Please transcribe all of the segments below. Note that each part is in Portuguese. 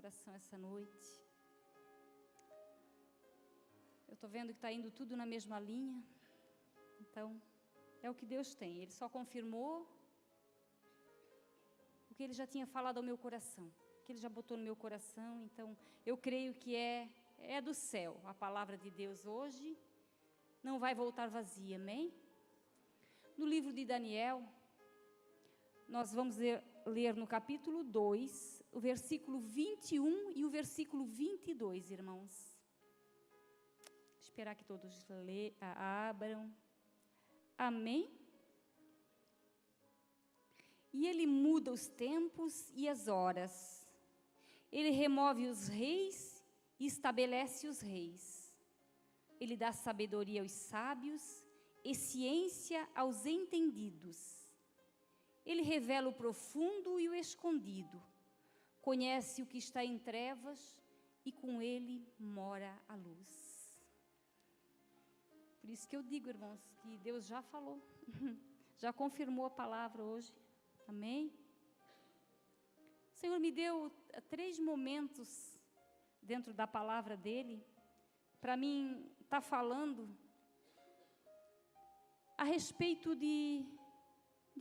coração essa noite. Eu estou vendo que está indo tudo na mesma linha. Então, é o que Deus tem. Ele só confirmou o que Ele já tinha falado ao meu coração, o que Ele já botou no meu coração. Então, eu creio que é do céu. A palavra de Deus hoje não vai voltar vazia, amém? No livro de Daniel, nós vamos ler no capítulo 2, o versículo 21 e o versículo 22, irmãos. Esperar que todos abram. Amém? E Ele muda os tempos e as horas. Ele remove os reis e estabelece os reis. Ele dá sabedoria aos sábios e ciência aos entendidos. Ele revela o profundo e o escondido. Conhece o que está em trevas e com Ele mora a luz. Por isso que eu digo, irmãos, que Deus já falou, já confirmou a palavra hoje, amém? O Senhor me deu 3 momentos dentro da palavra dEle, para mim estar falando a respeito de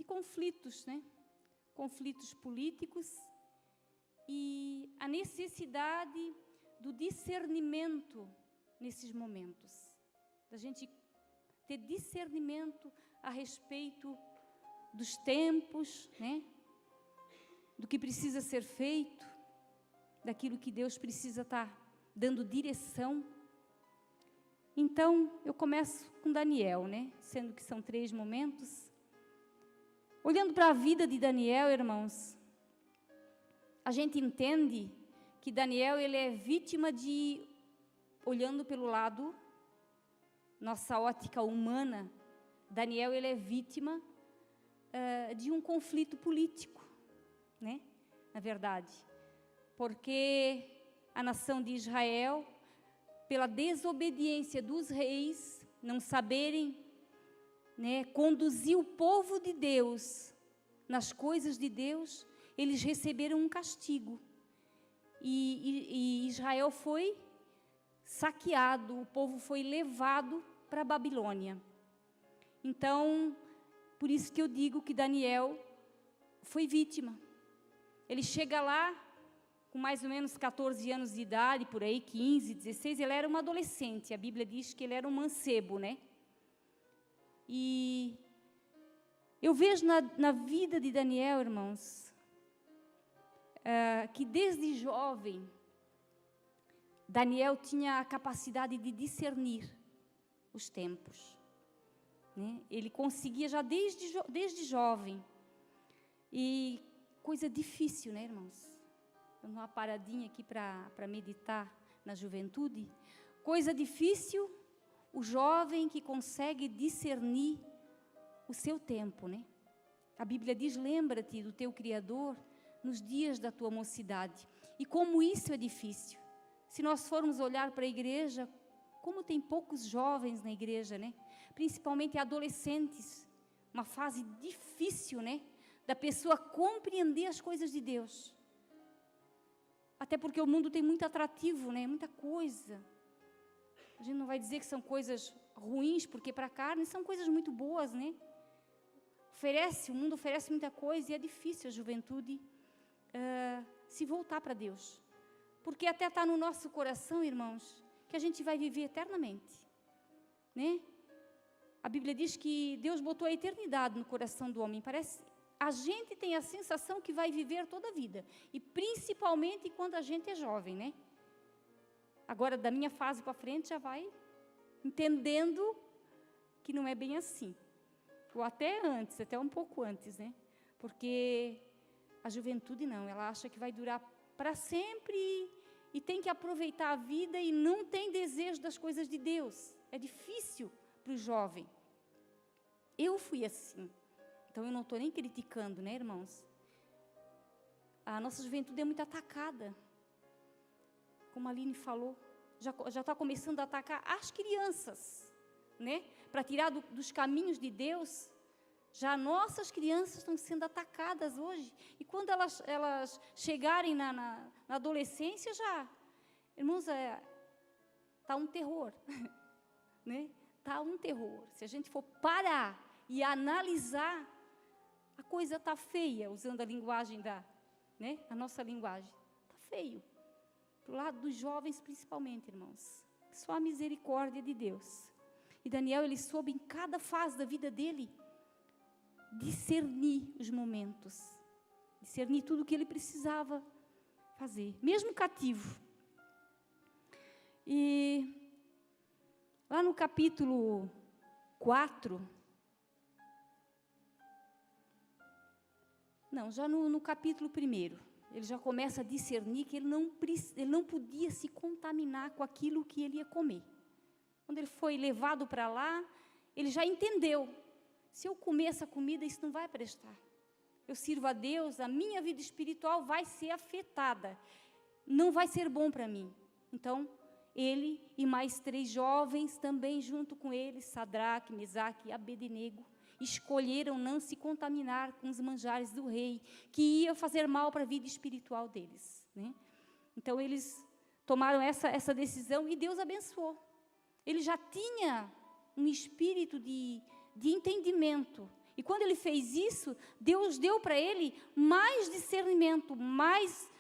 conflitos, né? Conflitos políticos e a necessidade do discernimento nesses momentos. Da gente ter discernimento a respeito dos tempos, né? Do que precisa ser feito, daquilo que Deus precisa estar dando direção. Então, eu começo com Daniel, né? Sendo que são 3 momentos. Olhando para a vida de Daniel, irmãos, a gente entende que Daniel, ele é vítima de, olhando pelo lado, nossa ótica humana, Daniel, ele é vítima de um conflito político, né? Na verdade, porque a nação de Israel, pela desobediência dos reis, não saberem, né, conduzir o povo de Deus nas coisas de Deus, eles receberam um castigo. E Israel foi saqueado, o povo foi levado para a Babilônia. Então, por isso que eu digo que Daniel foi vítima. Ele chega lá com mais ou menos 14 anos de idade, por aí, 15, 16, ele era um adolescente. A Bíblia diz que ele era um mancebo, né? E eu vejo na vida de Daniel, irmãos, que desde jovem, Daniel tinha a capacidade de discernir os tempos, né? Ele conseguia já desde jovem. E coisa difícil, né, irmãos? Dando uma paradinha aqui para meditar na juventude. Coisa difícil, o jovem que consegue discernir o seu tempo, né? A Bíblia diz, lembra-te do teu Criador nos dias da tua mocidade. E como isso é difícil. Se nós formos olhar para a igreja, como tem poucos jovens na igreja, né? Principalmente adolescentes, uma fase difícil, né? Da pessoa compreender as coisas de Deus. Até porque o mundo tem muito atrativo, né? Muita coisa. A gente não vai dizer que são coisas ruins, porque para a carne são coisas muito boas, né? O mundo oferece muita coisa e é difícil a juventude se voltar para Deus. Porque até está no nosso coração, irmãos, que a gente vai viver eternamente, né? A Bíblia diz que Deus botou a eternidade no coração do homem. A gente tem a sensação que vai viver toda a vida, e principalmente quando a gente é jovem, né? Agora, da minha fase para frente, já vai entendendo que não é bem assim. Ou até antes, até um pouco antes, né? Porque a juventude não, ela acha que vai durar para sempre e tem que aproveitar a vida e não tem desejo das coisas de Deus. É difícil para o jovem. Eu fui assim. Então, eu não estou nem criticando, né, irmãos? A nossa juventude é muito atacada. Como a Aline falou, já está começando a atacar as crianças, né? Para tirar dos caminhos de Deus, Já nossas crianças estão sendo atacadas hoje. E quando elas chegarem na adolescência, já, irmãos, está um terror. Né? Está um terror. Se a gente for parar e analisar, a coisa está feia, usando a linguagem a nossa linguagem. Está feio. Do lado dos jovens, principalmente, irmãos. Só a misericórdia de Deus. E Daniel, ele soube em cada fase da vida dele discernir os momentos, discernir tudo o que ele precisava fazer, mesmo cativo. E lá no capítulo 4, já no capítulo 1, ele já começa a discernir que ele não podia se contaminar com aquilo que ele ia comer. Quando ele foi levado para lá, ele já entendeu. Se eu comer essa comida, isso não vai prestar. Eu sirvo a Deus, a minha vida espiritual vai ser afetada. Não vai ser bom para mim. Então, ele e mais 3 jovens, também junto com ele, Sadraque, Mesaque e Abednego, escolheram não se contaminar com os manjares do rei, que ia fazer mal para a vida espiritual deles. Né? Então, eles tomaram essa decisão e Deus abençoou. Ele já tinha um espírito de entendimento. E quando ele fez isso, Deus deu para ele mais discernimento, mais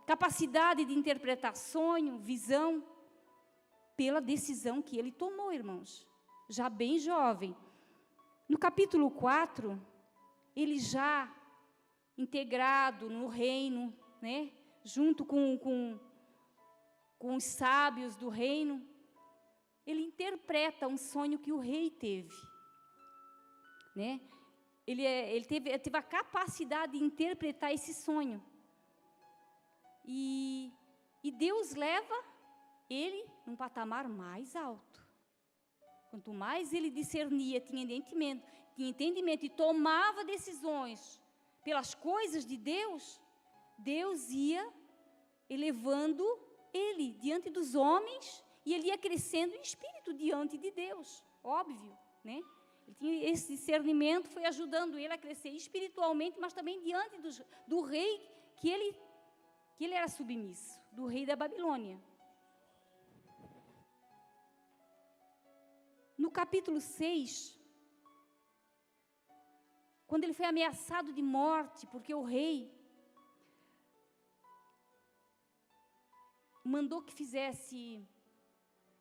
capacidade de interpretar sonho, visão, pela decisão que ele tomou, irmãos, já bem jovem. No capítulo 4, ele já integrado no reino, né, junto com os sábios do reino, ele interpreta um sonho que o rei teve. Né? Ele teve a capacidade de interpretar esse sonho. E Deus leva ele num patamar mais alto. Quanto mais ele discernia, tinha entendimento e tomava decisões pelas coisas de Deus, Deus ia elevando ele diante dos homens e ele ia crescendo em espírito diante de Deus, óbvio, né? Ele tinha esse discernimento, foi ajudando ele a crescer espiritualmente, mas também diante do rei que ele era submisso, do rei da Babilônia. No capítulo 6, quando ele foi ameaçado de morte, porque o rei mandou que fizesse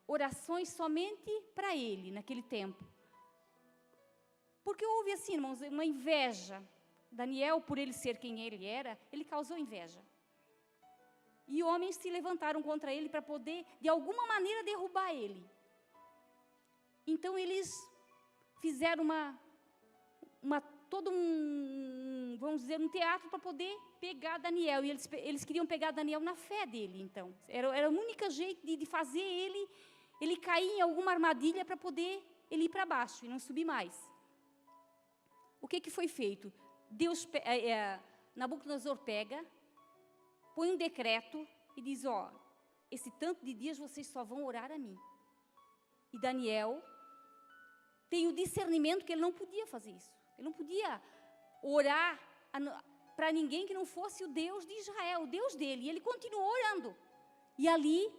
orações somente para ele, naquele tempo. Porque houve assim, irmãos, uma inveja. Daniel, por ele ser quem ele era, ele causou inveja. E homens se levantaram contra ele para poder, de alguma maneira, derrubar ele. Então, eles fizeram vamos dizer, um teatro para poder pegar Daniel. E eles queriam pegar Daniel na fé dele, então. Era o único jeito de fazer ele cair em alguma armadilha para poder ele ir para baixo e não subir mais. O que foi feito? Nabucodonosor pega, põe um decreto e diz, esse tanto de dias vocês só vão orar a mim. E Daniel tem o discernimento que ele não podia fazer isso. Ele não podia orar para ninguém que não fosse o Deus de Israel, o Deus dele. E ele continuou orando. E ali,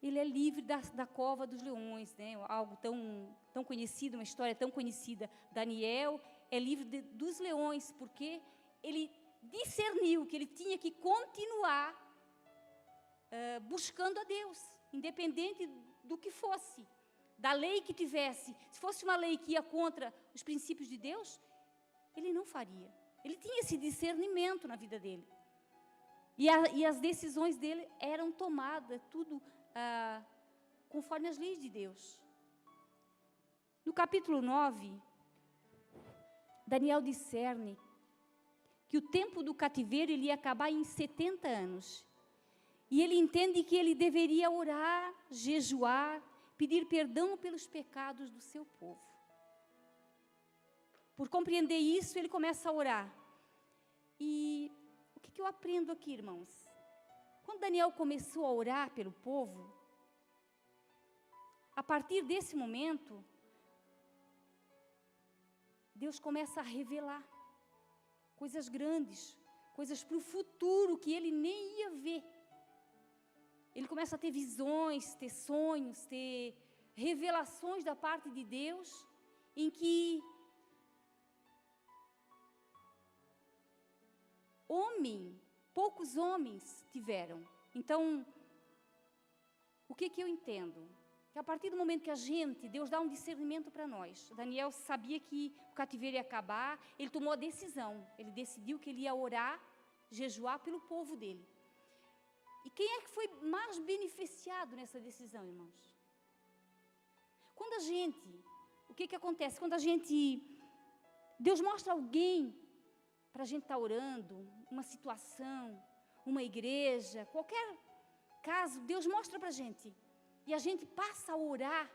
ele é livre da cova dos leões, né? Algo tão conhecido, uma história tão conhecida. Daniel é livre dos leões, porque ele discerniu que ele tinha que continuar buscando a Deus, independente do que fosse, da lei que tivesse. Se fosse uma lei que ia contra os princípios de Deus, ele não faria. Ele tinha esse discernimento na vida dele. E as decisões dele eram tomadas, tudo conforme as leis de Deus. No capítulo 9, Daniel discerne que o tempo do cativeiro ele ia acabar em 70 anos. E ele entende que ele deveria orar, jejuar, pedir perdão pelos pecados do seu povo. Por compreender isso, ele começa a orar. E o que eu aprendo aqui, irmãos? Quando Daniel começou a orar pelo povo, a partir desse momento, Deus começa a revelar coisas grandes, coisas para o futuro que ele nem ia ver. Ele começa a ter visões, ter sonhos, ter revelações da parte de Deus, em que poucos homens tiveram. Então, o que eu entendo? Que a partir do momento que Deus dá um discernimento para nós. Daniel sabia que o cativeiro ia acabar, ele tomou a decisão, ele decidiu que ele ia orar, jejuar pelo povo dele. E quem é que foi mais beneficiado nessa decisão, irmãos? O que acontece? Deus mostra alguém para a gente estar orando, uma situação, uma igreja, qualquer caso, Deus mostra para a gente. E a gente passa a orar,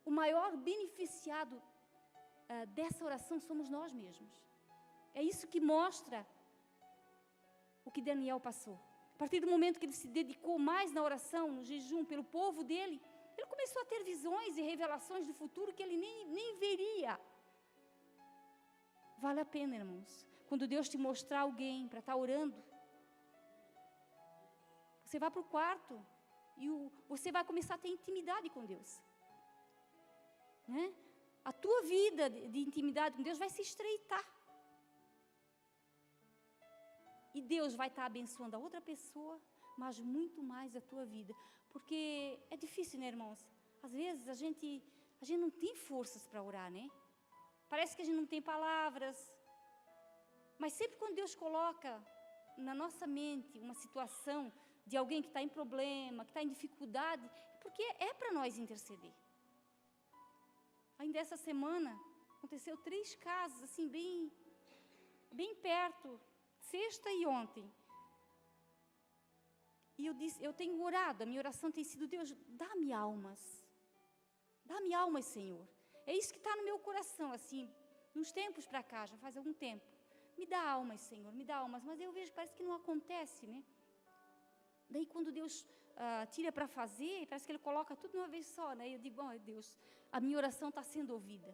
o maior beneficiado dessa oração somos nós mesmos. É isso que mostra o que Daniel passou. A partir do momento que ele se dedicou mais na oração, no jejum, pelo povo dele, ele começou a ter visões e revelações do futuro que ele nem veria. Vale a pena, irmãos. Quando Deus te mostrar alguém para estar orando, você vai para o quarto e você vai começar a ter intimidade com Deus. Né? A tua vida de intimidade com Deus vai se estreitar. E Deus vai estar abençoando a outra pessoa, mas muito mais a tua vida. Porque é difícil, né, irmãos? Às vezes a gente não tem forças para orar, né? Parece que a gente não tem palavras. Mas sempre quando Deus coloca na nossa mente uma situação de alguém que está em problema, que está em dificuldade, é porque é para nós interceder. Ainda essa semana, aconteceu 3 casos, assim, bem perto, sexta e ontem. E eu tenho orado, a minha oração tem sido: Deus, dá-me almas, Senhor. É isso que está no meu coração, assim, nos tempos para cá, já faz algum tempo. Me dá almas, Senhor, me dá almas. Mas eu vejo que parece que não acontece, né? Daí quando Deus tira para fazer, parece que Ele coloca tudo de uma vez só, né? Eu digo: oh, Deus, a minha oração está sendo ouvida.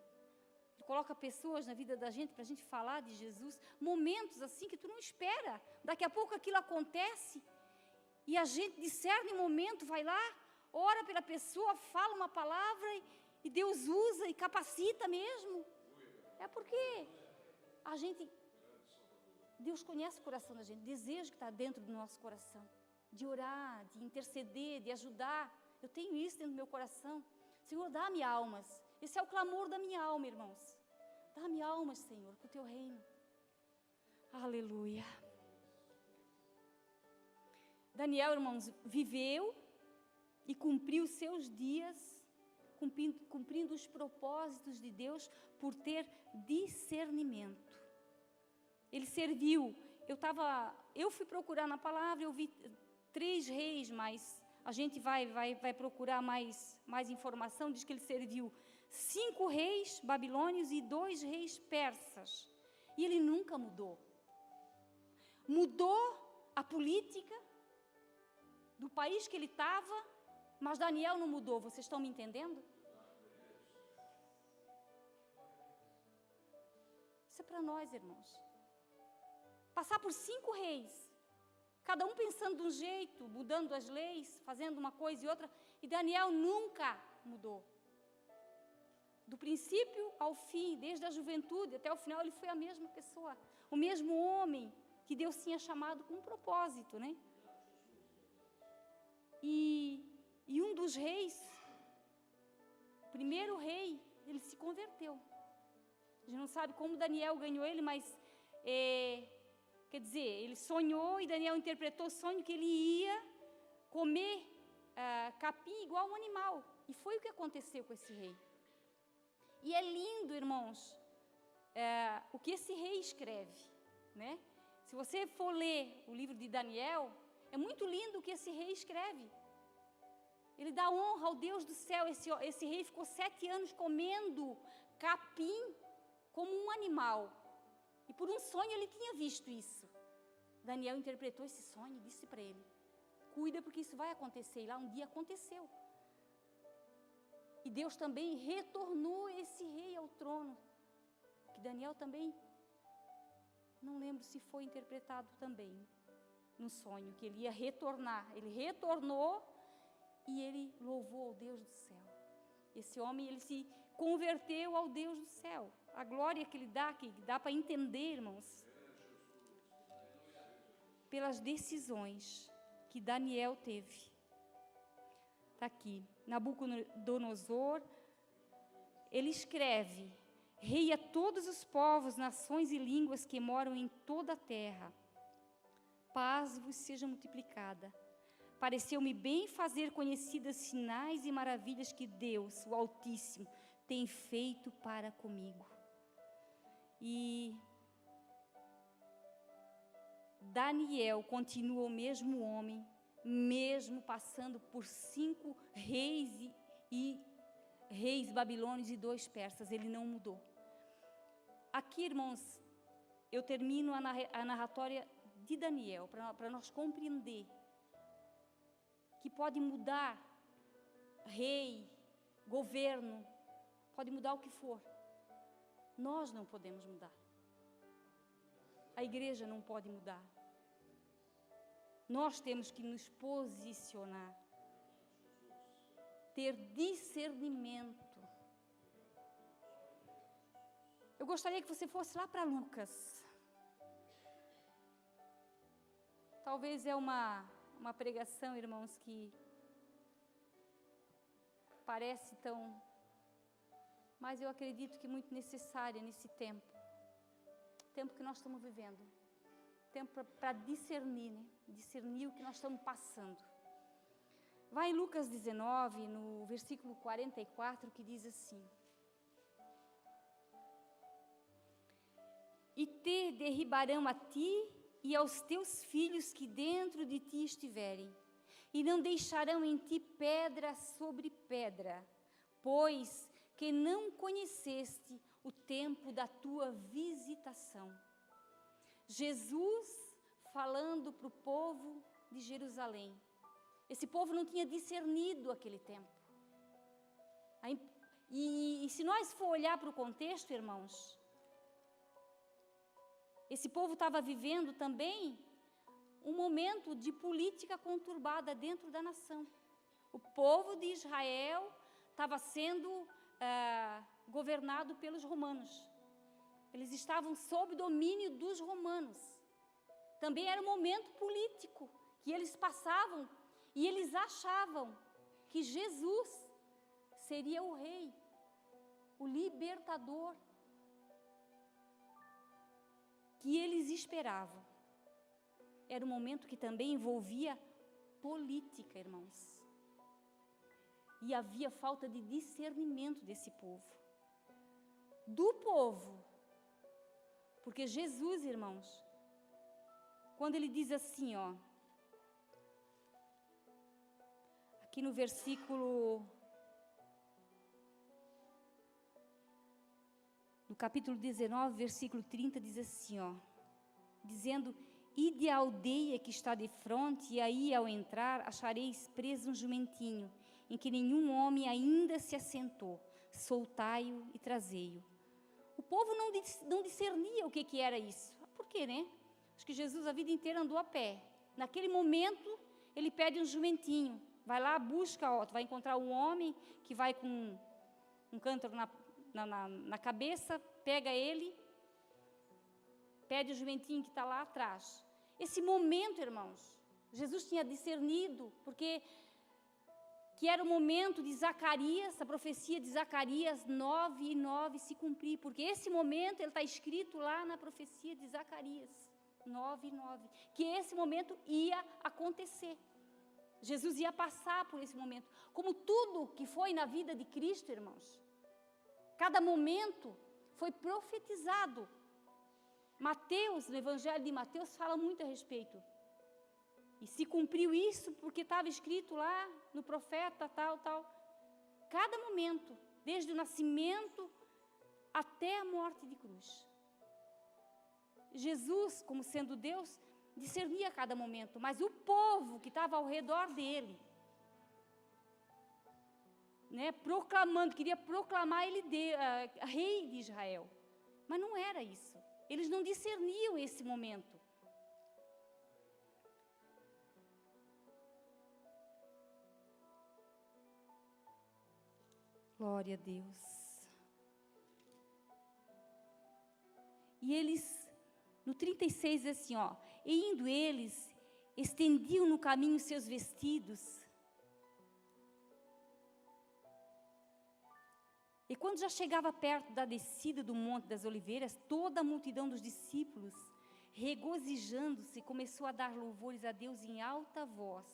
Ele coloca pessoas na vida da gente para a gente falar de Jesus, momentos assim que tu não espera. Daqui a pouco aquilo acontece e a gente discerne um momento, vai lá, ora pela pessoa, fala uma palavra e Deus usa e capacita mesmo. É porque Deus conhece o coração da gente, desejo que está dentro do nosso coração, de orar, de interceder, de ajudar. Eu tenho isso dentro do meu coração. Senhor, dá-me almas. Esse é o clamor da minha alma, irmãos. Dá-me almas, Senhor, para o teu reino. Aleluia. Daniel, irmãos, viveu e cumpriu seus dias, cumprindo os propósitos de Deus por ter discernimento. Ele serviu. Eu fui procurar na palavra, eu vi 3 reis, mas a gente vai procurar mais informação. Diz que ele serviu 5 reis babilônios e 2 reis persas. E ele nunca mudou. Mudou a política do país que ele estava, mas Daniel não mudou. Vocês estão me entendendo? Isso é para nós, irmãos. Passar por 5 reis, cada um pensando de um jeito, mudando as leis, fazendo uma coisa e outra, e Daniel nunca mudou. Do princípio ao fim, desde a juventude até o final, ele foi a mesma pessoa, o mesmo homem que Deus tinha chamado com um propósito, né? E um dos reis, o primeiro rei, ele se converteu. A gente não sabe como Daniel ganhou ele, mas quer dizer, ele sonhou e Daniel interpretou o sonho que ele ia comer capim igual um animal. E foi o que aconteceu com esse rei. E é lindo, irmãos, o que esse rei escreve, né? Se você for ler o livro de Daniel, é muito lindo o que esse rei escreve. Ele dá honra ao Deus do céu. Esse rei ficou 7 anos comendo capim como um animal. E por um sonho ele tinha visto isso. Daniel interpretou esse sonho e disse para ele: cuida, porque isso vai acontecer. E lá um dia aconteceu. E Deus também retornou esse rei ao trono. que Daniel também, não lembro se foi interpretado também no sonho, que ele ia retornar. Ele retornou e ele louvou ao Deus do céu. Esse homem, ele se converteu ao Deus do céu. A glória que ele dá, que dá para entender, irmãos, pelas decisões que Daniel teve. Está aqui, Nabucodonosor, ele escreve: rei a todos os povos, nações e línguas que moram em toda a terra, paz vos seja multiplicada. Pareceu-me bem fazer conhecidas sinais e maravilhas que Deus, o Altíssimo, tem feito para comigo. E Daniel continua o mesmo homem, mesmo passando por 5 reis e reis babilônios e 2 persas, ele não mudou. Aqui, irmãos, eu termino a narratória de Daniel, para nós compreender que pode mudar rei, governo, pode mudar o que for. Nós não podemos mudar. A igreja não pode mudar. Nós temos que nos posicionar, ter discernimento. Eu gostaria que você fosse lá para Lucas. Talvez é uma pregação, irmãos, que parece tão... mas eu acredito que muito necessária nesse tempo que nós estamos vivendo. Tempo para discernir, né? Discernir o que nós estamos passando. Vai em Lucas 19, no versículo 44, que diz assim: e te derribarão a ti e aos teus filhos que dentro de ti estiverem, e não deixarão em ti pedra sobre pedra, pois que não conheceste o tempo da tua visitação. Jesus falando para o povo de Jerusalém. Esse povo não tinha discernido aquele tempo. E se nós for olhar para o contexto, irmãos, esse povo estava vivendo também um momento de política conturbada dentro da nação. O povo de Israel estava sendo governado pelos romanos. Eles estavam sob domínio dos romanos. Também era um momento político que eles passavam e eles achavam que Jesus seria o rei, o libertador que eles esperavam. Era um momento que também envolvia política, irmãos. E havia falta de discernimento desse povo. Do povo. Porque Jesus, irmãos, quando ele diz assim, ó, aqui no versículo, no capítulo 19, versículo 30, diz assim, ó, dizendo: ide à aldeia que está de fronte, e aí ao entrar achareis preso um jumentinho, em que nenhum homem ainda se assentou, soltai-o e trazei-o. O povo não discernia o que era isso. Por quê, né? Acho que Jesus a vida inteira andou a pé. Naquele momento, ele pede um jumentinho. Vai lá, busca, ó, tu vai encontrar um homem que vai com um cântaro na cabeça, pega ele, pede o jumentinho que está lá atrás. Esse momento, irmãos, Jesus tinha discernido, porque que era o momento de Zacarias, a profecia de Zacarias 9:9 se cumprir, porque esse momento ele está escrito lá na profecia de Zacarias 9:9, que esse momento ia acontecer. Jesus ia passar por esse momento, como tudo que foi na vida de Cristo, irmãos. Cada momento foi profetizado. Mateus, no Evangelho de Mateus, fala muito a respeito. E se cumpriu isso porque estava escrito lá no profeta, tal. Cada momento, desde o nascimento até a morte de cruz. Jesus, como sendo Deus, discernia cada momento, mas o povo que estava ao redor dele, né, queria proclamar ele rei de Israel. Mas não era isso. Eles não discerniam esse momento. Glória a Deus. E eles, no 36, diz assim, ó, e indo eles, estendiam no caminho seus vestidos. E quando já chegava perto da descida do Monte das Oliveiras, toda a multidão dos discípulos, regozijando-se, começou a dar louvores a Deus em alta voz,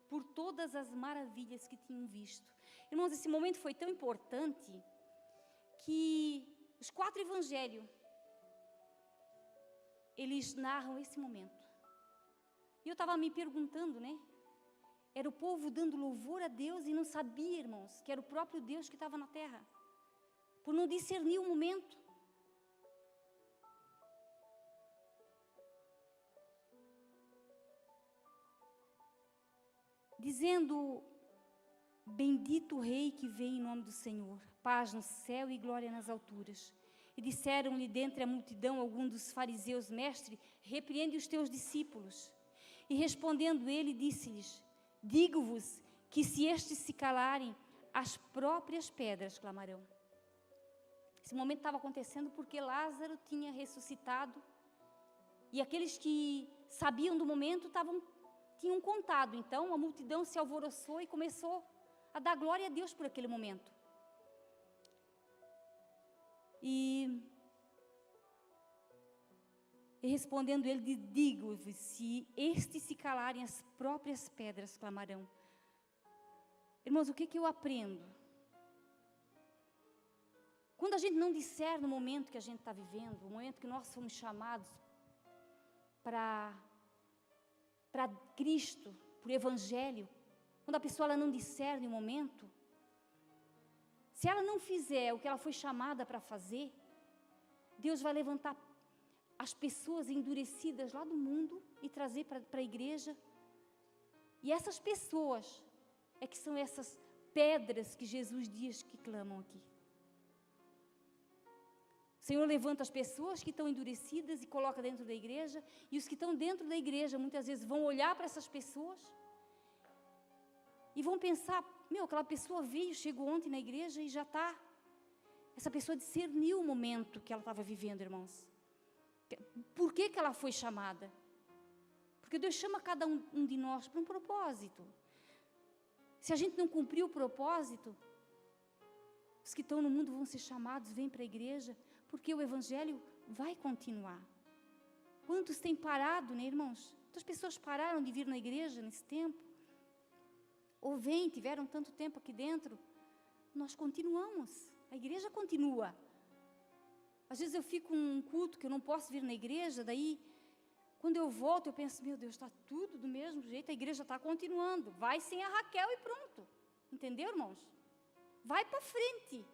por todas as maravilhas que tinham visto. Irmãos, esse momento foi tão importante, que os 4 evangelhos, eles narram esse momento. E eu estava me perguntando, né? Era o povo dando louvor a Deus e não sabia, irmãos, que era o próprio Deus que estava na terra. Por não discernir o momento. Dizendo, bendito o Rei que vem em nome do Senhor, paz no céu e glória nas alturas. E disseram-lhe dentre a multidão alguns dos fariseus, mestre, repreende os teus discípulos. E respondendo ele, disse-lhes, digo-vos que se estes se calarem, as próprias pedras clamarão. Esse momento estava acontecendo porque Lázaro tinha ressuscitado. E aqueles que sabiam do momento tinham contado. Então a multidão se alvoroçou e começou a dar glória a Deus por aquele momento. E respondendo ele, digo-vos, se estes se calarem, as próprias pedras clamarão. Irmãos, o que eu aprendo? Quando a gente não discerne o momento que a gente está vivendo, o momento que nós fomos chamados para Cristo, para o Evangelho, quando a pessoa ela não discerne o momento, se ela não fizer o que ela foi chamada para fazer, Deus vai levantar as pessoas endurecidas lá do mundo e trazer para a igreja. E essas pessoas é que são essas pedras que Jesus diz que clamam aqui. O Senhor levanta as pessoas que estão endurecidas e coloca dentro da igreja, e os que estão dentro da igreja muitas vezes vão olhar para essas pessoas e vão pensar, aquela pessoa veio, chegou ontem na igreja e já está. Essa pessoa discerniu o momento que ela estava vivendo, irmãos. Por que ela foi chamada? Porque Deus chama cada um de nós para um propósito. Se a gente não cumprir o propósito, os que estão no mundo vão ser chamados, vêm para a igreja, porque o Evangelho vai continuar. Quantos têm parado, né, irmãos? Quantas pessoas pararam de vir na igreja nesse tempo? Ou tiveram tanto tempo aqui dentro? Nós continuamos, a igreja continua. Às vezes eu fico num culto que eu não posso vir na igreja, daí, quando eu volto, eu penso, meu Deus, está tudo do mesmo jeito, a igreja está continuando. Vai sem a Raquel e pronto. Entendeu, irmãos? Vai para frente.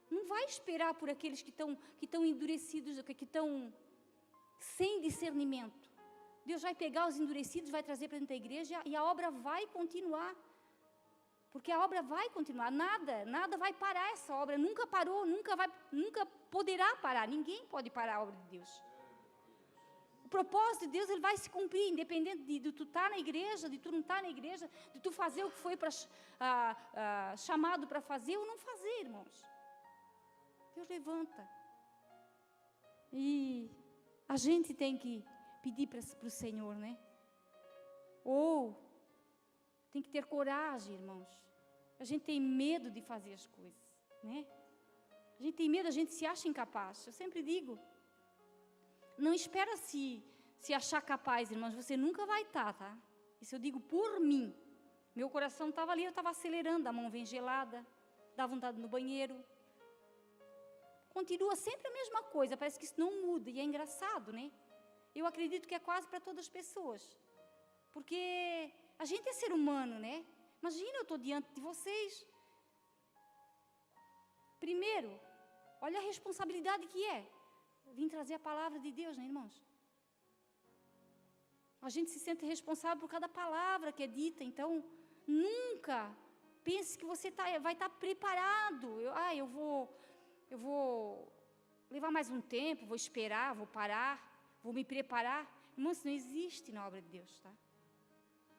Não vai esperar por aqueles que estão endurecidos, que estão sem discernimento. Deus vai pegar os endurecidos, vai trazer para dentro da igreja e a obra vai continuar. Porque a obra vai continuar. Nada vai parar essa obra. Nunca parou, nunca poderá parar. Ninguém pode parar a obra de Deus. O propósito de Deus, ele vai se cumprir, independente de tu estar na igreja, de tu não estar na igreja, de tu fazer o que foi chamado para fazer ou não fazer, irmãos. Deus levanta. E a gente tem que pedir para o Senhor, né? Ou tem que ter coragem, irmãos. A gente tem medo de fazer as coisas, né? A gente tem medo, a gente se acha incapaz. Eu sempre digo, não espera se achar capaz, irmãos, você nunca vai estar, tá? Isso eu digo por mim. Meu coração estava ali, eu estava acelerando, a mão vem gelada, dá vontade no banheiro. Continua sempre a mesma coisa, parece que isso não muda, e é engraçado, né? Eu acredito que é quase para todas as pessoas, porque a gente é ser humano, né? Imagina, eu estou diante de vocês. Primeiro, olha a responsabilidade que é vim trazer a palavra de Deus, né, irmãos? A gente se sente responsável por cada palavra que é dita, então nunca pense que você vai estar preparado. Eu vou levar mais um tempo, vou esperar, vou parar, vou me preparar. Irmãos, isso não existe na obra de Deus, tá?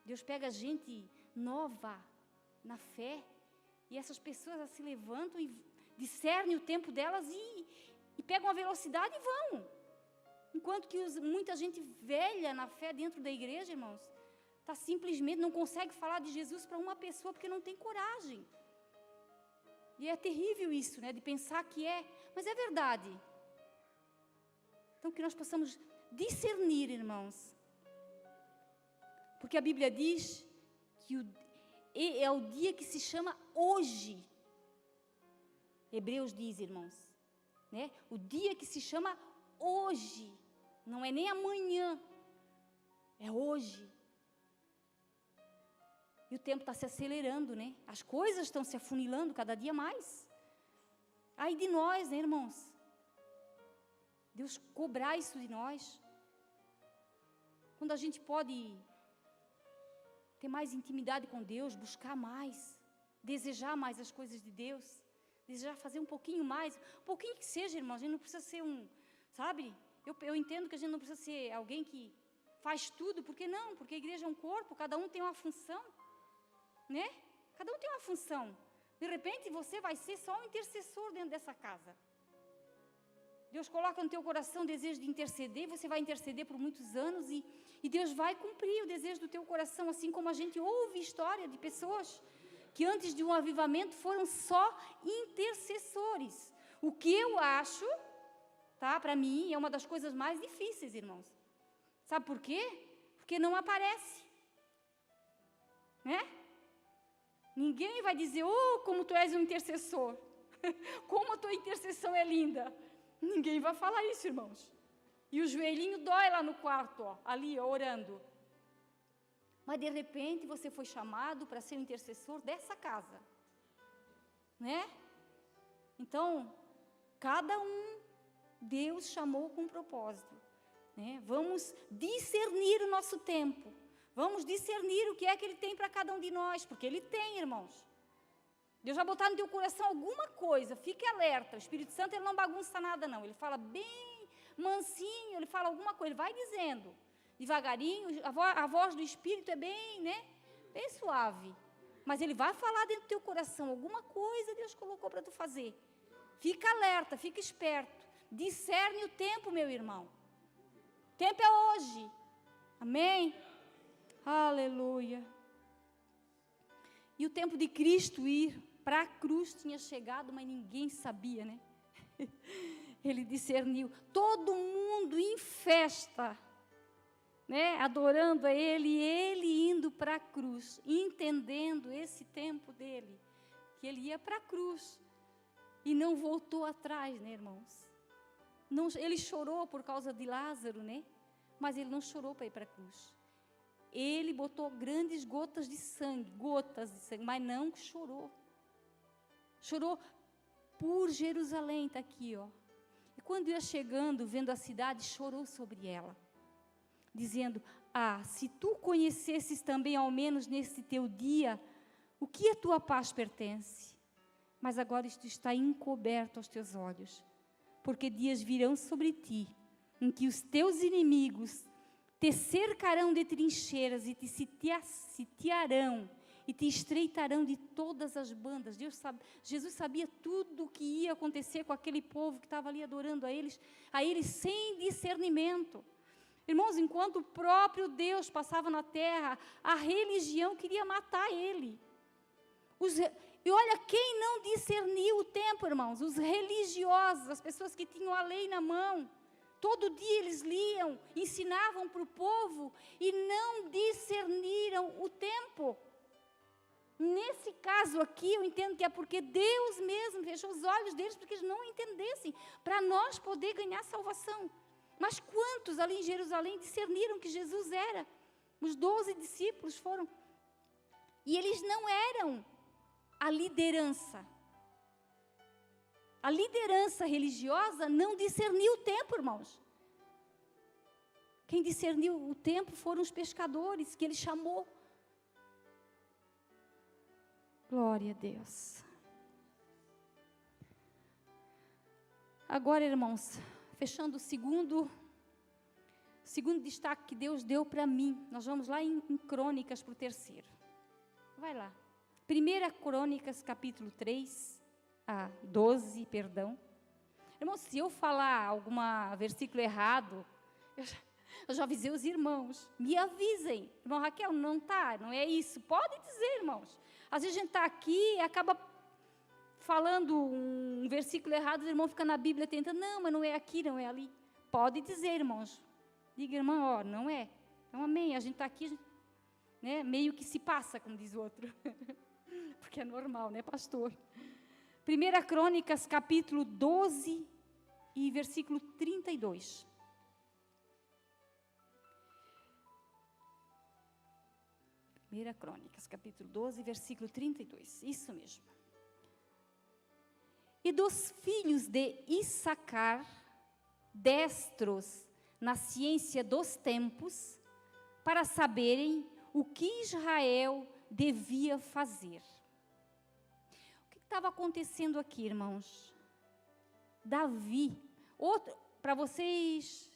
Deus pega gente nova na fé, e essas pessoas se levantam e discernem o tempo delas e pegam a velocidade e vão. Enquanto que muita gente velha na fé dentro da igreja, irmãos, simplesmente não consegue falar de Jesus para uma pessoa porque não tem coragem. E é terrível isso, né, de pensar que mas é verdade. Então, que nós possamos discernir, irmãos, porque a Bíblia diz que é o dia que se chama hoje. Hebreus diz, irmãos, né, o dia que se chama hoje, não é nem amanhã, é hoje. E o tempo está se acelerando, né? As coisas estão se afunilando cada dia mais. Ai de nós, né, irmãos? Deus cobrar isso de nós. Quando a gente pode ter mais intimidade com Deus, buscar mais, desejar mais as coisas de Deus, desejar fazer um pouquinho mais, um pouquinho que seja, irmãos. A gente não precisa ser sabe? Eu entendo que a gente não precisa ser alguém que faz tudo, por que não? Porque a igreja é um corpo, cada um tem uma função. Né? Cada um tem uma função. De repente você vai ser só um intercessor dentro dessa casa. Deus coloca no teu coração o desejo de interceder, você vai interceder por muitos anos e Deus vai cumprir o desejo do teu coração, assim como a gente ouve história de pessoas que antes de um avivamento foram só intercessores. O que eu acho, tá, para mim, é uma das coisas mais difíceis, irmãos. Sabe por quê? Porque não aparece. Né? Ninguém vai dizer, como tu és um intercessor, como a tua intercessão é linda. Ninguém vai falar isso, irmãos. E o joelhinho dói lá no quarto, ali, orando. Mas de repente você foi chamado para ser o intercessor dessa casa. Né? Então, cada um, Deus chamou com um propósito. Né? Vamos discernir o nosso tempo. Vamos discernir o que é que Ele tem para cada um de nós, porque Ele tem, irmãos. Deus vai botar no teu coração alguma coisa, fique alerta. O Espírito Santo, Ele não bagunça nada, não. Ele fala bem mansinho, Ele fala alguma coisa, Ele vai dizendo, devagarinho. A voz do Espírito é bem, né, bem suave. Mas Ele vai falar dentro do teu coração, alguma coisa Deus colocou para tu fazer. Fica alerta, fica esperto. Discerne o tempo, meu irmão. O tempo é hoje. Amém? Aleluia. E o tempo de Cristo ir para a cruz tinha chegado, mas ninguém sabia, né? Ele discerniu. Todo mundo em festa, né? Adorando a Ele, e Ele indo para a cruz, entendendo esse tempo dele, que Ele ia para a cruz e não voltou atrás, né, irmãos? Não, ele chorou por causa de Lázaro, né? Mas Ele não chorou para ir para a cruz. Ele botou grandes gotas de sangue, mas não chorou. Chorou por Jerusalém, está aqui, ó. E quando ia chegando, vendo a cidade, chorou sobre ela, dizendo, se tu conhecesses também, ao menos nesse teu dia, o que a tua paz pertence. Mas agora isto está encoberto aos teus olhos, porque dias virão sobre ti, em que os teus inimigos te cercarão de trincheiras e te sitiarão e te estreitarão de todas as bandas. Jesus sabia tudo o que ia acontecer com aquele povo que estava ali adorando a eles sem discernimento. Irmãos, enquanto o próprio Deus passava na terra, a religião queria matar ele. E olha, quem não discerniu o tempo, irmãos? Os religiosos, as pessoas que tinham a lei na mão. Todo dia eles liam, ensinavam para o povo e não discerniram o tempo. Nesse caso aqui, eu entendo que é porque Deus mesmo fechou os olhos deles para que eles não entendessem, para nós poder ganhar salvação. Mas quantos ali em Jerusalém discerniram que Jesus era? Os 12 discípulos foram. E eles não eram a liderança. A liderança religiosa não discerniu o tempo, irmãos. Quem discerniu o tempo foram os pescadores que ele chamou. Glória a Deus. Agora, irmãos, fechando o segundo destaque que Deus deu para mim. Nós vamos lá em Crônicas para o terceiro. Vai lá. 1 Crônicas, capítulo 12, perdão. Irmãos, se eu falar algum versículo errado, eu já avisei os irmãos. Me avisem. Irmão Raquel, não é isso. Pode dizer, irmãos. Às vezes a gente está aqui e acaba falando um versículo errado, o irmão fica na Bíblia tentando, não, mas não é aqui, não é ali. Pode dizer, irmãos. Diga, irmão, não é. Então, amém. A gente está aqui, né, meio que se passa, como diz o outro. Porque é normal, né, pastor? 1 Crônicas, capítulo 12 e versículo 32. Primeira Crônicas, capítulo 12, versículo 32. Isso mesmo. E dos filhos de Issacar, destros na ciência dos tempos, para saberem o que Israel devia fazer. O que estava acontecendo aqui, irmãos? Davi, para vocês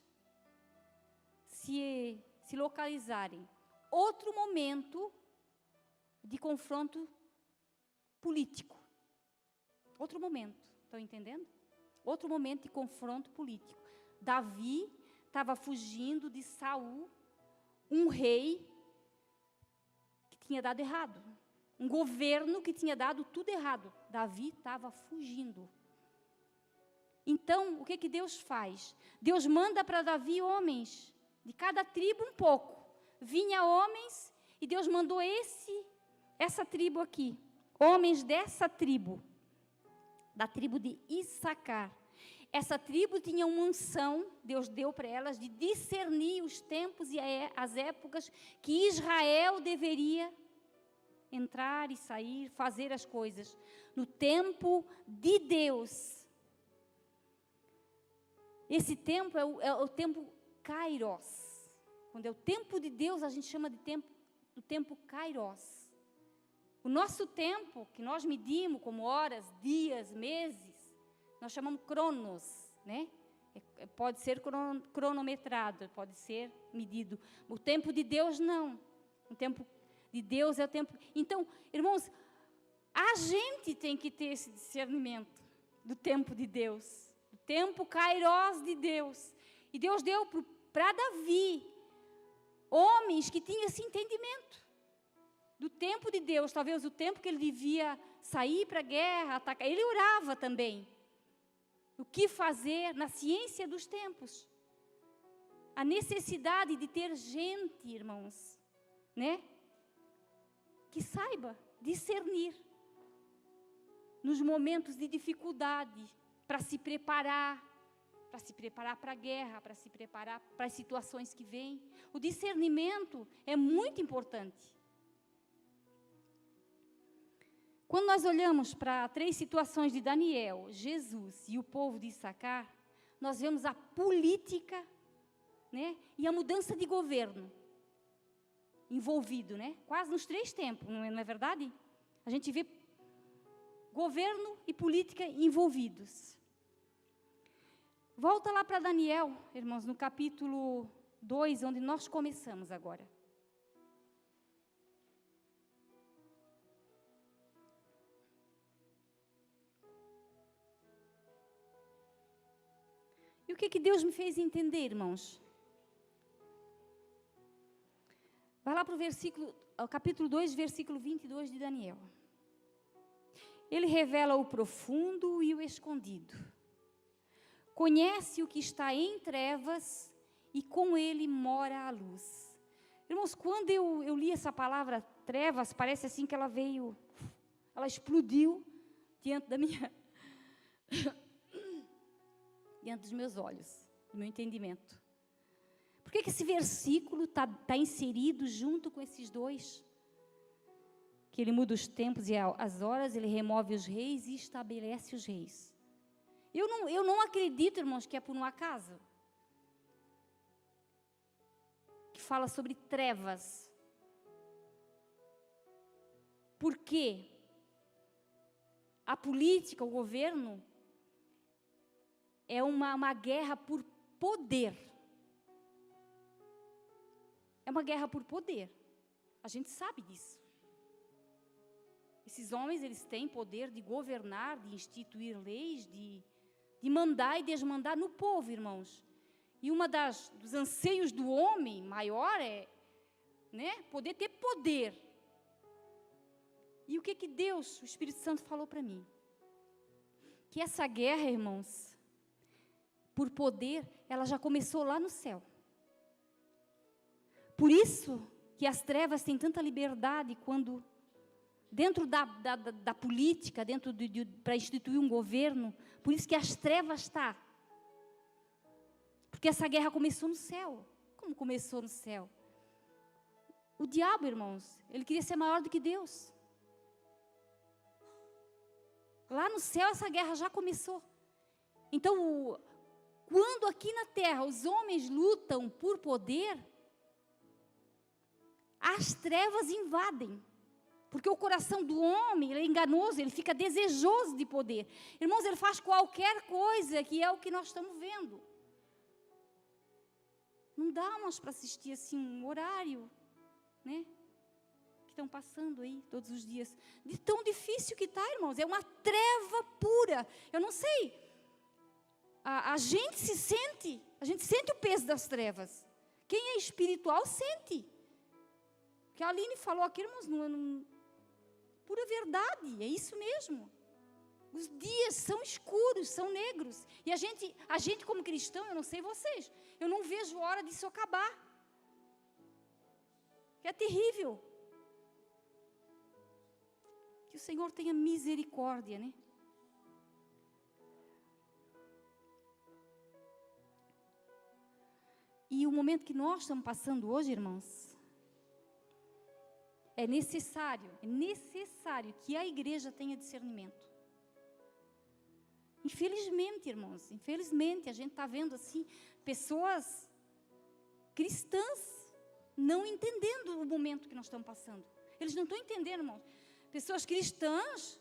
se localizarem, outro momento de confronto político. Outro momento, estão entendendo? Outro momento de confronto político. Davi estava fugindo de Saul, um rei que tinha dado errado. Um governo que tinha dado tudo errado. Davi estava fugindo. Então, o que Deus faz? Deus manda para Davi homens, de cada tribo um pouco. Vinha homens e Deus mandou essa tribo aqui. Homens dessa tribo. Da tribo de Issacar. Essa tribo tinha uma unção, Deus deu para elas, de discernir os tempos e as épocas que Israel deveria entrar e sair, fazer as coisas. No tempo de Deus. Esse tempo é o tempo Kairos. Quando é o tempo de Deus, a gente chama de do tempo Kairos. O nosso tempo, que nós medimos como horas, dias, meses, nós chamamos cronos, né? Pode ser cronometrado, pode ser medido. O tempo de Deus, não. O tempo de Deus é o tempo... Então, irmãos, a gente tem que ter esse discernimento do tempo de Deus. Do tempo Kairos de Deus. E Deus deu para Davi homens que tinham esse entendimento do tempo de Deus, talvez o tempo que ele devia sair para a guerra, atacar. Ele orava também. O que fazer na ciência dos tempos. A necessidade de ter gente, irmãos, né? Que saiba discernir nos momentos de dificuldade, para se preparar para a guerra, para se preparar para as situações que vêm. O discernimento é muito importante. Quando nós olhamos para 3 situações de Daniel, Jesus e o povo de Issacar, nós vemos a política, né, e a mudança de governo envolvido, né, quase nos 3 tempos, não é verdade? A gente vê governo e política envolvidos. Volta lá para Daniel, irmãos, no capítulo 2, onde nós começamos agora. E o que Deus me fez entender, irmãos? Vai lá para o capítulo 2, versículo 22 de Daniel. Ele revela o profundo e o escondido. Conhece o que está em trevas e com ele mora a luz. Irmãos, quando eu li essa palavra trevas, parece assim que ela explodiu diante diante dos meus olhos, do meu entendimento. Por que esse versículo está inserido junto com esses dois? Que ele muda os tempos e as horas, ele remove os reis e estabelece os reis. Eu não acredito, irmãos, que é por um acaso. Que fala sobre trevas. Por quê? A política, o governo, é uma guerra por poder. É uma guerra por poder. A gente sabe disso. Esses homens, eles têm poder de governar, de instituir leis, de mandar e desmandar no povo, irmãos. E dos anseios do homem maior é, poder ter poder. E o que Deus, o Espírito Santo, falou para mim? Que essa guerra, irmãos, por poder, ela já começou lá no céu. Por isso que as trevas têm tanta liberdade quando, dentro da política, para instituir um governo, por isso que as trevas estão. Porque essa guerra começou no céu. Como começou no céu? O diabo, irmãos, ele queria ser maior do que Deus. Lá no céu essa guerra já começou. Então, quando aqui na terra os homens lutam por poder, as trevas invadem. Porque o coração do homem, ele é enganoso, ele fica desejoso de poder. Irmãos, ele faz qualquer coisa, que é o que nós estamos vendo. Não dá mais para assistir assim um horário, que estão passando aí todos os dias. De tão difícil que está, irmãos. É uma treva pura. Eu não sei. A gente sente o peso das trevas. Quem é espiritual sente. O que a Aline falou aqui, irmãos, pura verdade, é isso mesmo. Os dias são escuros, são negros. E a gente como cristão, eu não sei vocês, eu não vejo hora disso acabar. É terrível. Que o Senhor tenha misericórdia, E o momento que nós estamos passando hoje, irmãos, é necessário que a igreja tenha discernimento. Infelizmente, irmãos, a gente está vendo assim, pessoas cristãs não entendendo o momento que nós estamos passando. Eles não estão entendendo, irmãos. Pessoas cristãs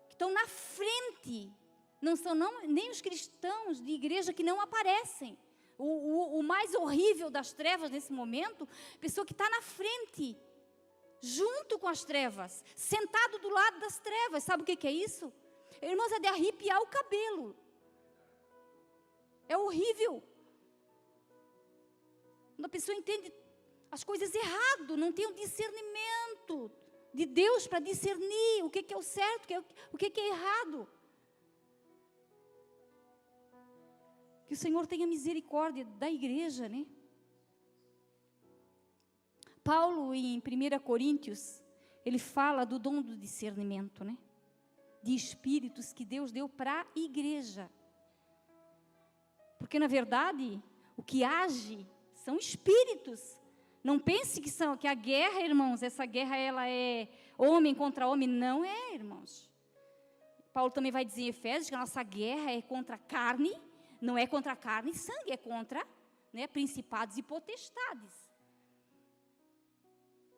que estão na frente, não são nem os cristãos de igreja que não aparecem. O mais horrível das trevas nesse momento, pessoa que está na frente, junto com as trevas, sentado do lado das trevas. Sabe o que é isso? Irmãos, é de arrepiar o cabelo. É horrível. Quando a pessoa entende as coisas errado, não tem o discernimento de Deus para discernir o que é o certo, o que é errado. Que o Senhor tenha misericórdia da igreja, Paulo, em 1 Coríntios, ele fala do dom do discernimento, de espíritos que Deus deu para a igreja. Porque, na verdade, o que age são espíritos. Não pense que a guerra, irmãos, essa guerra ela é homem contra homem. Não é, irmãos. Paulo também vai dizer em Efésios que a nossa guerra é contra a carne, não é contra carne e sangue, é contra principados e potestades.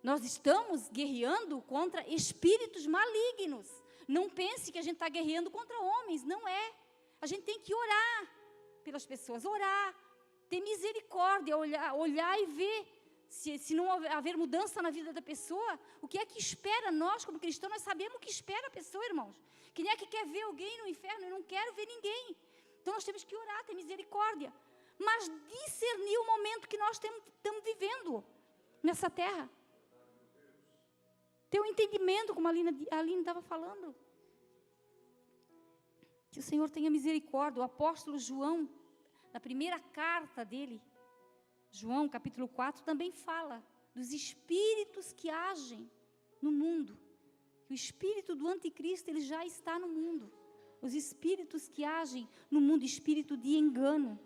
Nós estamos guerreando contra espíritos malignos. Não pense que a gente está guerreando contra homens, não é. A gente tem que orar pelas pessoas, orar, ter misericórdia, olhar e ver se não haver mudança na vida da pessoa, o que é que espera nós como cristãos. Nós sabemos o que espera a pessoa, irmãos. Quem é que quer ver alguém no inferno? Eu não quero ver ninguém. Então nós temos que orar, ter misericórdia, mas discernir o momento que nós estamos vivendo nessa terra. Ter um entendimento, como a Aline estava falando. Que o Senhor tenha misericórdia. O apóstolo João, na primeira carta dele, João capítulo 4, também fala dos espíritos que agem no mundo. O espírito do anticristo, ele já está no mundo. Os espíritos que agem no mundo, espírito de engano.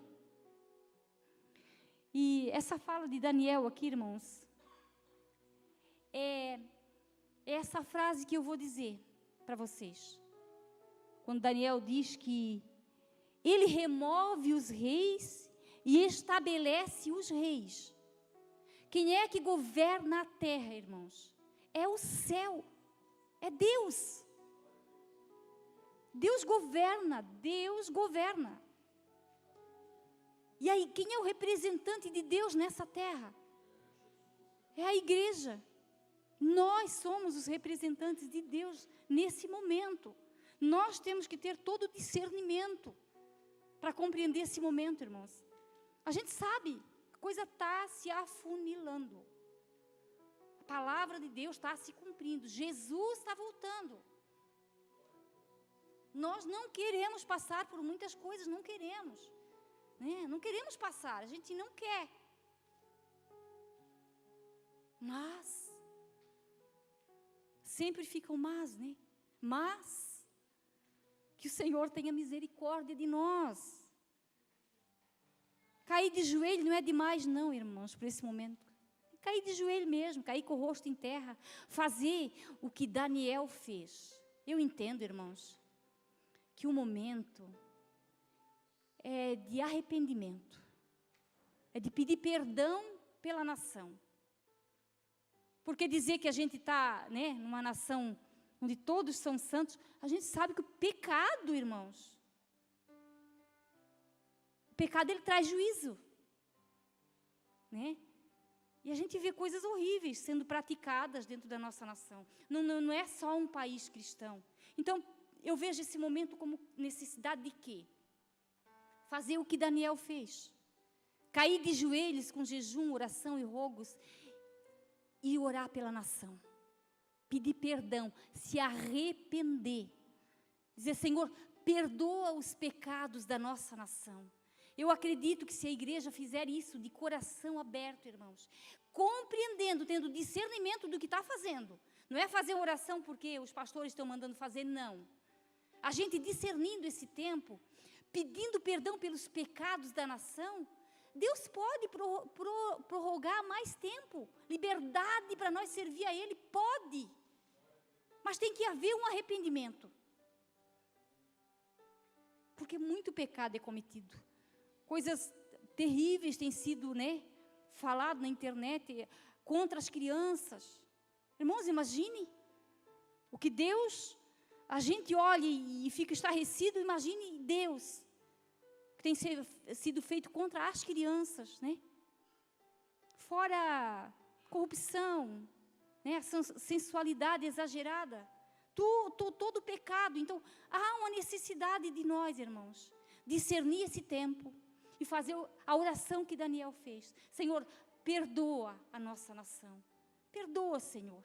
E essa fala de Daniel aqui, irmãos, é essa frase que eu vou dizer para vocês. Quando Daniel diz que ele remove os reis e estabelece os reis. Quem é que governa a terra, irmãos? É o céu, é Deus. Deus governa, Deus governa. E aí, quem é o representante de Deus nessa terra? É a igreja. Nós somos os representantes de Deus nesse momento. Nós temos que ter todo o discernimento para compreender esse momento, irmãos. A gente sabe, a coisa está se afunilando. A palavra de Deus está se cumprindo. Jesus está voltando. Nós não queremos passar por muitas coisas, não queremos. Né? Não queremos passar, a gente não quer. Mas, sempre fica o mas, né? Mas, que o Senhor tenha misericórdia de nós. Cair de joelho não é demais não, irmãos, por esse momento. Cair de joelho mesmo, cair com o rosto em terra. Fazer o que Daniel fez. Eu entendo, irmãos, que o momento é de arrependimento. É de pedir perdão pela nação. Porque dizer que a gente está, né, numa nação onde todos são santos, a gente sabe que o pecado, irmãos, o pecado ele traz juízo, né? E a gente vê coisas horríveis sendo praticadas dentro da nossa nação. Não é só um país cristão. Então, eu vejo esse momento como necessidade de quê? Fazer o que Daniel fez. Cair de joelhos com jejum, oração e rogos e orar pela nação. Pedir perdão, se arrepender. Dizer, Senhor, perdoa os pecados da nossa nação. Eu acredito que se a igreja fizer isso de coração aberto, irmãos, compreendendo, tendo discernimento do que está fazendo, não é fazer oração porque os pastores estão mandando fazer, não. A gente discernindo esse tempo, pedindo perdão pelos pecados da nação, Deus pode prorrogar mais tempo, liberdade para nós servir a Ele, pode. Mas tem que haver um arrependimento. Porque muito pecado é cometido. Coisas terríveis têm sido, né, falado na internet contra as crianças. Irmãos, imagine o que Deus, a gente olha e fica estarrecido, imagine Deus, que tem sido feito contra as crianças, né? Fora corrupção, né, a sensualidade exagerada, todo pecado. Então, há uma necessidade de nós, irmãos, discernir esse tempo e fazer a oração que Daniel fez. Senhor, perdoa a nossa nação. Perdoa, Senhor.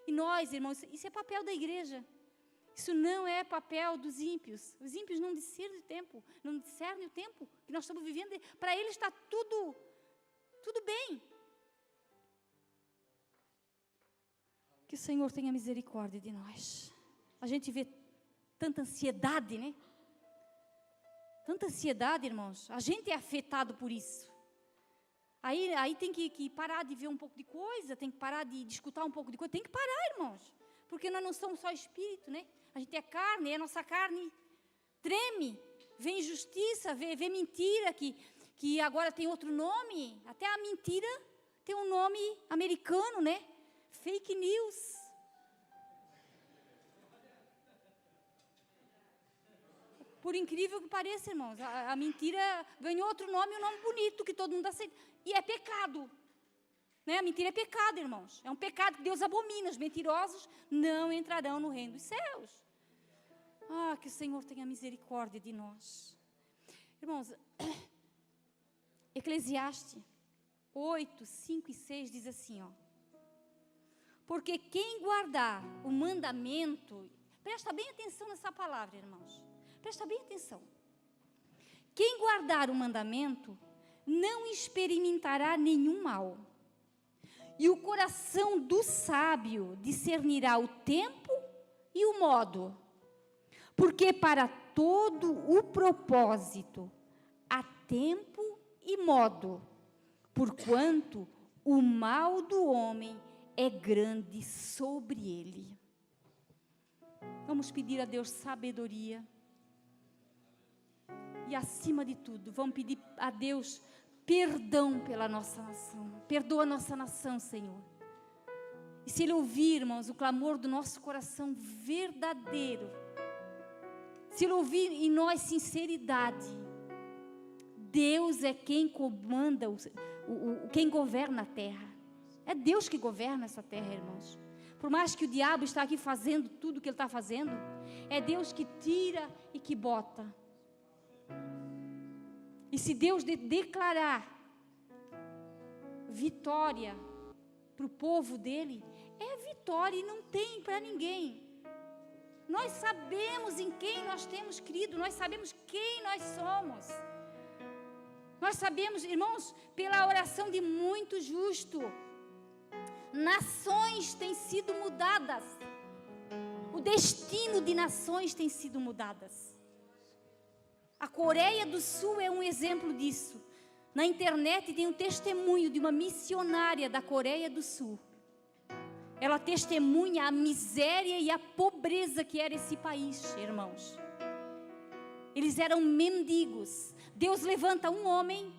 E nós, irmãos, isso é papel da igreja. Isso não é papel dos ímpios. Os ímpios não discernem o tempo, não discernem o tempo que nós estamos vivendo. Para eles está tudo bem. Que o Senhor tenha misericórdia de nós. A gente vê tanta ansiedade, né? Tanta ansiedade, irmãos. A gente é afetado por isso. Aí tem que parar de ver um pouco de coisa, tem que parar de escutar um pouco de coisa. Tem que parar, irmãos. Porque nós não somos só espírito, né? A gente é carne, e a nossa carne treme. Vê injustiça, vê mentira, que agora tem outro nome. Até a mentira tem um nome americano, né? Fake news. Por incrível que pareça, irmãos, a mentira ganhou outro nome, um nome bonito, que todo mundo aceita. E é pecado. Né? A mentira é pecado, irmãos. É um pecado que Deus abomina. Os mentirosos não entrarão no reino dos céus. Ah, que o Senhor tenha misericórdia de nós. Irmãos, Eclesiastes 8, 5 e 6 diz assim, ó. Porque quem guardar o mandamento, presta bem atenção nessa palavra, irmãos. Presta bem atenção. Quem guardar o mandamento não experimentará nenhum mal. E o coração do sábio discernirá o tempo e o modo. Porque para todo o propósito há tempo e modo. Porquanto o mal do homem é grande sobre ele. Vamos pedir a Deus sabedoria. E acima de tudo, vamos pedir a Deus perdão pela nossa nação. Perdoa a nossa nação, Senhor. E se Ele ouvir, irmãos, o clamor do nosso coração verdadeiro, se Ele ouvir em nós sinceridade, Deus é quem comanda, quem governa a terra. É Deus que governa essa terra, irmãos. Por mais que o diabo está aqui fazendo tudo o que ele está fazendo, é Deus que tira e que bota. E se Deus declarar vitória para o povo dele, é vitória e não tem para ninguém. Nós sabemos em quem nós temos crido, nós sabemos quem nós somos. Nós sabemos, irmãos, pela oração de muito justo, nações têm sido mudadas. O destino de nações tem sido mudadas. A Coreia do Sul é um exemplo disso. Na internet tem um testemunho de uma missionária da Coreia do Sul. Ela testemunha a miséria e a pobreza que era esse país, irmãos. Eles eram mendigos. Deus levanta um homem,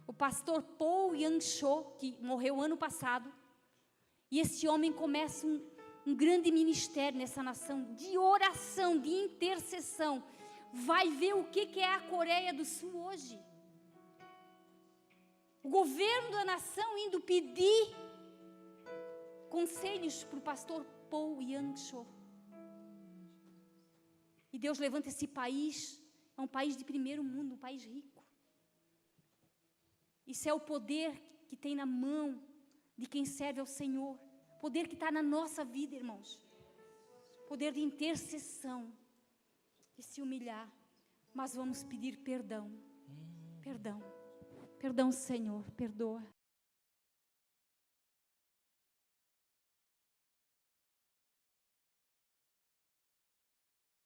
o pastor Paul Yang-cho, que morreu ano passado. E esse homem começa um grande ministério nessa nação, de oração, de intercessão. Vai ver o que é a Coreia do Sul hoje. O governo da nação indo pedir conselhos para o pastor Paul Yang-cho. E Deus levanta esse país, é um país de primeiro mundo, um país rico. Isso é o poder que tem na mão de quem serve ao Senhor. Poder que está na nossa vida, irmãos. Poder de intercessão, de se humilhar. Mas vamos pedir perdão. Perdão. Perdão, Senhor, perdoa.